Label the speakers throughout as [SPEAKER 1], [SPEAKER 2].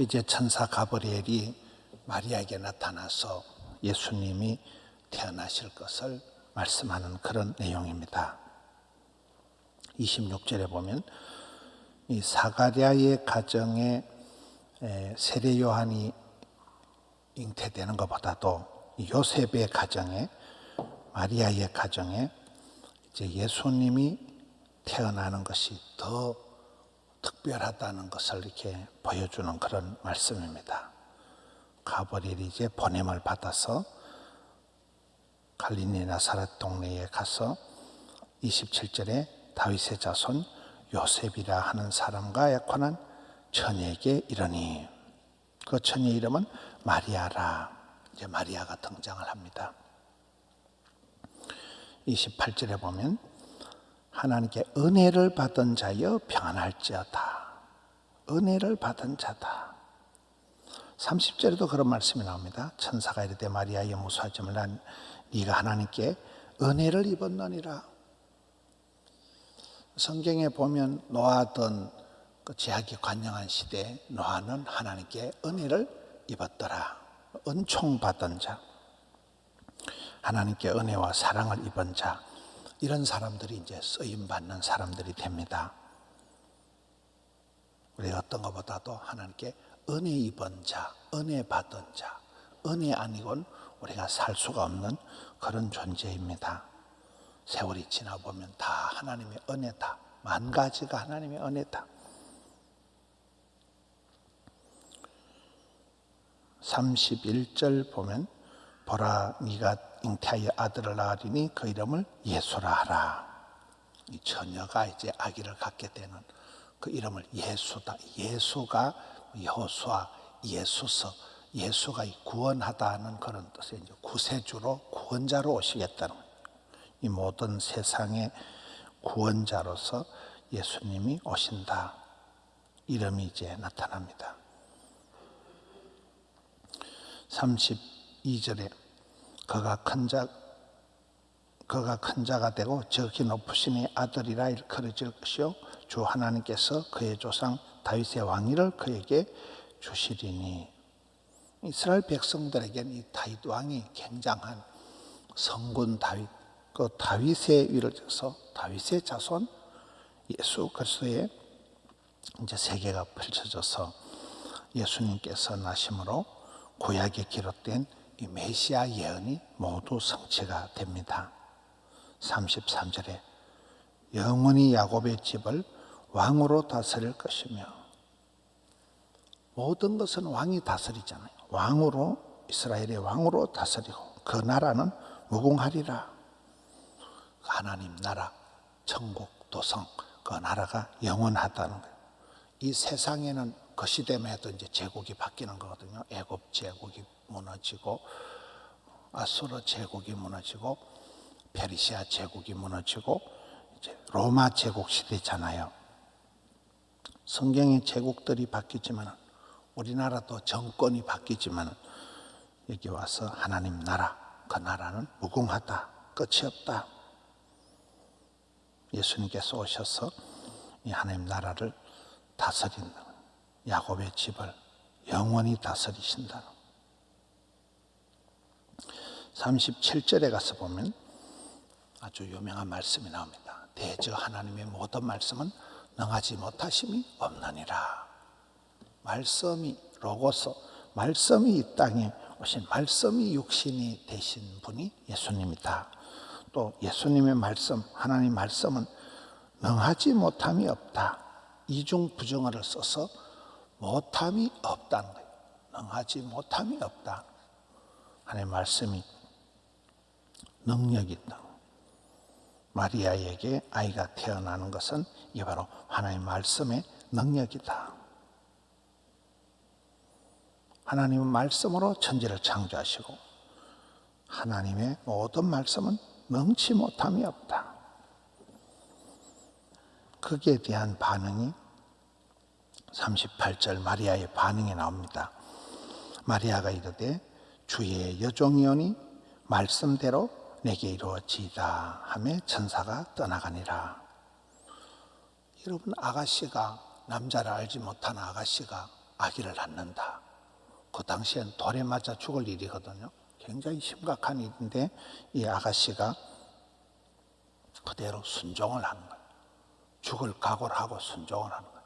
[SPEAKER 1] 이제 천사 가브리엘이 마리아에게 나타나서 예수님이 태어나실 것을 말씀하는 그런 내용입니다. 26절에 보면 이 사가랴의 가정에 세례 요한이 잉태되는 것보다도 요셉의 가정에, 마리아의 가정에 이제 예수님이 태어나는 것이 더 특별하다는 것을 이렇게 보여주는 그런 말씀입니다. 가브리엘이 이제 보냄을 받아서 갈릴리 나사렛 동네에 가서 27절에 다윗의 자손 요셉이라 하는 사람과 약혼한 처녀에게 이르니, 그 처녀의 이름은 마리아라. 이제 마리아가 등장을 합니다. 28절에 보면 하나님께 은혜를 받은 자여 평안할지어다. 은혜를 받은 자다. 30절에도 그런 말씀이 나옵니다. 천사가 이르되 마리아여 무수하지 말라, 네가 하나님께 은혜를 입었느니라. 성경에 보면 노아던 그 제약이 관영한 시대에 노아는 하나님께 은혜를 입었더라. 은총 받은 자, 하나님께 은혜와 사랑을 입은 자, 이런 사람들이 이제 쓰임 받는 사람들이 됩니다. 우리가 어떤 것보다도 하나님께 은혜 입은 자, 은혜 받은 자, 은혜 아니고는 우리가 살 수가 없는 그런 존재입니다. 세월이 지나보면 다 하나님의 은혜다. 만 가지가 하나님의 은혜다. 31절 보면 보라 네가 잉태하여 아들을 낳으리니 그 이름을 예수라 하라. 이 처녀가 이제 아기를 갖게 되는 그 이름을 예수다. 예수가 여호수아, 예수서, 예수가 구원하다는 그런 뜻의 이제 구세주로, 구원자로 오시겠다는 거예요. 이 모든 세상의 구원자로서 예수님이 오신다. 이름이 이제 나타납니다. 32절에 그가 큰 자가 되고 저기 높으신 아들이라 일컬어질 것이요 주 하나님께서 그의 조상 다윗의 왕위를 그에게 주시리니. 이스라엘 백성들에게는 이 다윗 왕이 굉장한 성군 다윗, 그 다윗의 위를 져서 다윗의 자손 예수 그리스도의 이제 세계가 펼쳐져서 예수님께서 나심으로 구약에 기록된 이 메시아 예언이 모두 성취가 됩니다. 33절에 영원히 야곱의 집을 왕으로 다스릴 것이며, 모든 것은 왕이 다스리잖아요. 왕으로, 이스라엘의 왕으로 다스리고 그 나라는 무궁하리라. 하나님 나라, 천국, 도성, 그 나라가 영원하다는 거예요. 이 세상에는 그 시대만 해도 이제 제국이 바뀌는 거거든요. 애굽 제국이 무너지고, 아수르 제국이 무너지고, 페르시아 제국이 무너지고, 이제 로마 제국 시대잖아요. 성경의 제국들이 바뀌지만, 우리나라도 정권이 바뀌지만, 여기 와서 하나님 나라, 그 나라는 무궁하다, 끝이 없다. 예수님께서 오셔서 이 하나님 나라를 다스린다. 야곱의 집을 영원히 다스리신다. 37절에 가서 보면 아주 유명한 말씀이 나옵니다. 대저 하나님의 모든 말씀은 능하지 못하심이 없느니라. 말씀이 로고스, 말씀이 이 땅에 오신, 말씀이 육신이 되신 분이 예수님이다. 또 예수님의 말씀, 하나님 말씀은 능하지 못함이 없다. 이중 부정어를 써서 못함이 없다는 거예요. 능하지 못함이 없다. 하나님의 말씀이 능력이 있다. 마리아에게 아이가 태어나는 것은 이게 바로 하나님의 말씀의 능력이다. 하나님은 말씀으로 천지를 창조하시고 하나님의 모든 말씀은 능치 못함이 없다. 거기에 대한 반응이 38절 마리아의 반응이 나옵니다. 마리아가 이르되 주의 여종이오니 말씀대로 내게 이루어지이다 하며 천사가 떠나가니라. 여러분, 아가씨가, 남자를 알지 못한 아가씨가 아기를 낳는다. 그 당시엔 돌에 맞아 죽을 일이거든요. 굉장히 심각한 일인데 이 아가씨가 그대로 순종을 하는 거예요. 죽을 각오를 하고 순종을 하는 거예요.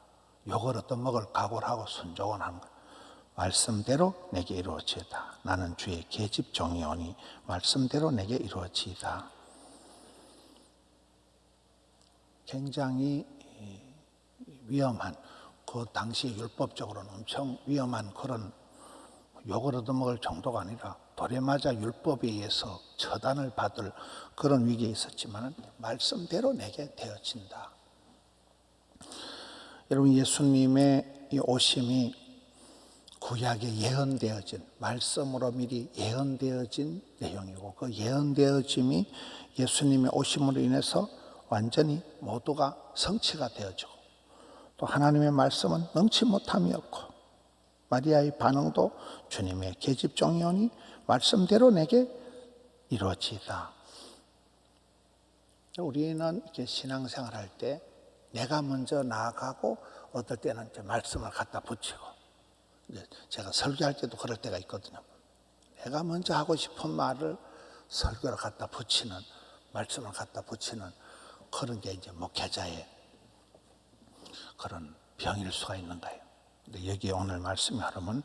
[SPEAKER 1] 욕을 얻어먹을 각오를 하고 순종을 하는 거예요. 말씀대로 내게 이루어지이다. 나는 주의 계집 종이오니 말씀대로 내게 이루어지이다. 굉장히 위험한, 그 당시 율법적으로는 엄청 위험한 그런 욕을 얻어먹을 정도가 아니라 돌에 맞아 율법에 의해서 처단을 받을 그런 위기에 있었지만 말씀대로 내게 되어진다. 여러분, 예수님의 이 오심이 구약에 예언되어진, 말씀으로 미리 예언되어진 내용이고, 그 예언되어짐이 예수님의 오심으로 인해서 완전히 모두가 성취가 되어지고, 또 하나님의 말씀은 능치 못함이 없고, 마리아의 반응도 주님의 계집종이오니 말씀대로 내게 이루어지이다. 우리는 이렇게 신앙생활 할 때 내가 먼저 나아가고, 어떨 때는 이제 말씀을 갖다 붙이고, 제가 설교할 때도 그럴 때가 있거든요. 내가 먼저 하고 싶은 말을 설교를 갖다 붙이는, 말씀을 갖다 붙이는 그런 게 이제 목회자의 그런 병일 수가 있는 거예요. 근데 여기 오늘 말씀이 하려면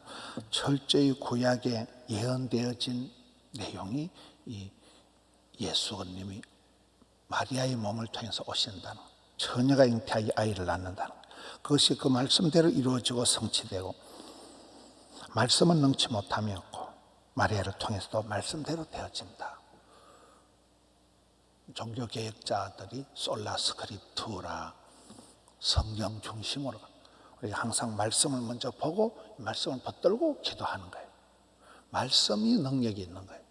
[SPEAKER 1] 철저히 구약에 예언되어진 내용이 이 예수님이 마리아의 몸을 통해서 오신다는, 처녀가 잉태하여 아이를 낳는다는, 그것이 그 말씀대로 이루어지고 성취되고, 말씀은 능치 못함이 없고 마리아를 통해서도 말씀대로 되어진다. 종교개혁자들이 솔라 스크립투라, 성경 중심으로, 우리가 항상 말씀을 먼저 보고 말씀을 붙들고 기도하는 거예요. 말씀이 능력이 있는 거예요.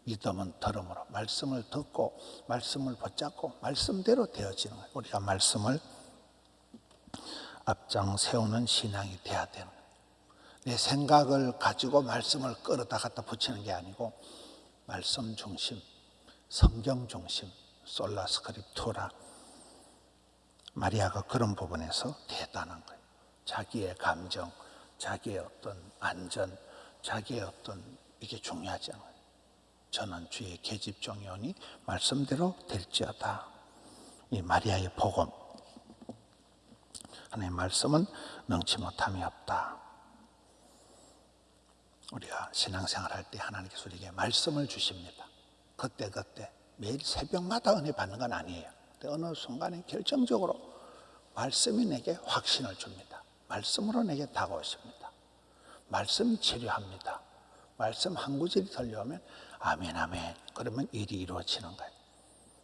[SPEAKER 1] 믿음은 들음으로, 말씀을 듣고 말씀을 붙잡고 말씀대로 되어지는 거예요. 우리가 말씀을 앞장 세우는 신앙이 돼야 되는 거예요. 내 생각을 가지고 말씀을 끌어다 갖다 붙이는 게 아니고 말씀 중심, 성경 중심, 솔라 스크립투라. 마리아가 그런 부분에서 대단한 거예요. 자기의 감정, 자기의 어떤 안전, 자기의 어떤, 이게 중요하지 않아요. 저는 주의 계집종이오니 말씀대로 될지어다. 이 마리아의 복음, 하나님의 말씀은 능치 못함이 없다. 우리가 신앙생활 할 때 하나님께서 우리에게 말씀을 주십니다. 그때 매일 새벽마다 은혜 받는 건 아니에요. 근데 어느 순간에 결정적으로 말씀이 내게 확신을 줍니다. 말씀으로 내게 다가오십니다. 말씀이 치료합니다. 말씀 한 구절이 들려오면 아멘 아멘, 그러면 일이 이루어지는 거예요.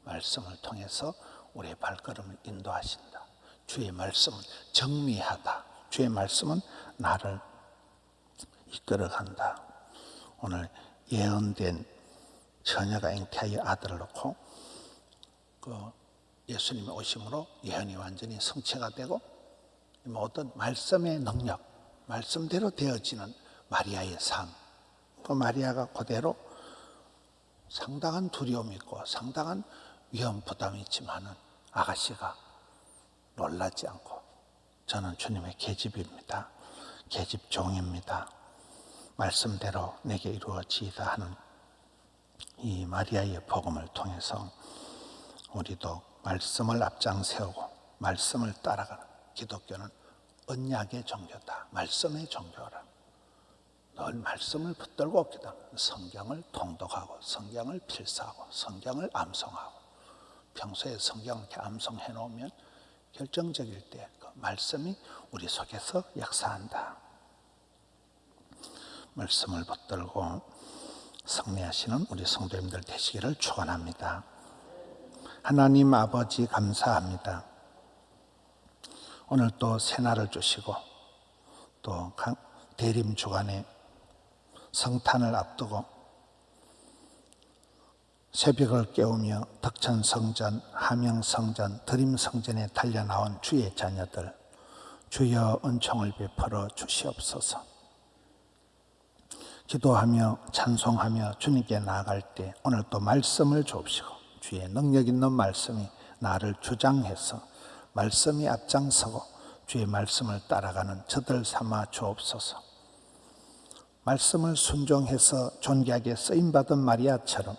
[SPEAKER 1] 말씀을 통해서 우리의 발걸음을 인도하신다. 주의 말씀은 정리하다. 주의 말씀은 나를 이끌어간다. 오늘 예언된 처녀가 잉태하여 아들을 낳고 그 예수님의 오심으로 예언이 완전히 성취가 되고, 모든 말씀의 능력, 말씀대로 되어지는 마리아의 삶. 그 마리아가 그대로 상당한 두려움이 있고 상당한 위험 부담이 있지만은 아가씨가 놀라지 않고, 저는 주님의 계집입니다. 계집종입니다. 말씀대로 내게 이루어지이다 하는 이 마리아의 복음을 통해서 우리도 말씀을 앞장 세우고 말씀을 따라가는, 기독교는 언약의 종교다. 말씀의 종교라. 늘 말씀을 붙들고 기도, 성경을 통독하고 성경을 필사하고 성경을 암송하고, 평소에 성경을 이렇게 암송해 놓으면 결정적일 때 그 말씀이 우리 속에서 역사한다. 말씀을 붙들고 승리하시는 우리 성도님들 되시기를 축원합니다. 하나님 아버지 감사합니다. 오늘 또 새날을 주시고 또 대림 주간에 성탄을 앞두고 새벽을 깨우며 덕천성전, 함영성전, 드림성전에 달려나온 주의 자녀들, 주여 은총을 베풀어 주시옵소서. 기도하며 찬송하며 주님께 나아갈 때 오늘 또 말씀을 주옵시고, 주의 능력 있는 말씀이 나를 주장해서 말씀이 앞장서고 주의 말씀을 따라가는 저들 삼아 주옵소서. 말씀을 순종해서 존귀하게 쓰임받은 마리아처럼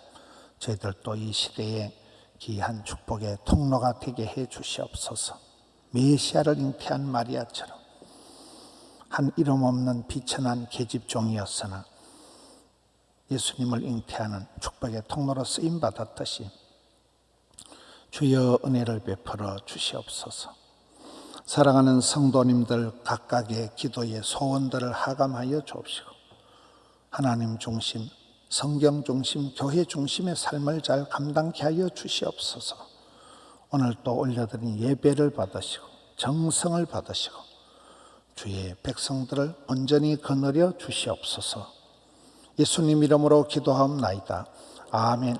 [SPEAKER 1] 저희들도 이 시대에 귀한 축복의 통로가 되게 해 주시옵소서. 메시아를 잉태한 마리아처럼 한 이름 없는 비천한 계집종이었으나 예수님을 잉태하는 축복의 통로로 쓰임받았듯이 주여 은혜를 베풀어 주시옵소서. 사랑하는 성도님들 각각의 기도의 소원들을 하감하여 주옵시고 하나님 중심, 성경 중심, 교회 중심의 삶을 잘 감당케 하여 주시옵소서. 오늘 또 올려드린 예배를 받으시고 정성을 받으시고 주의 백성들을 온전히 거느려 주시옵소서. 예수님 이름으로 기도하옵나이다. 아멘.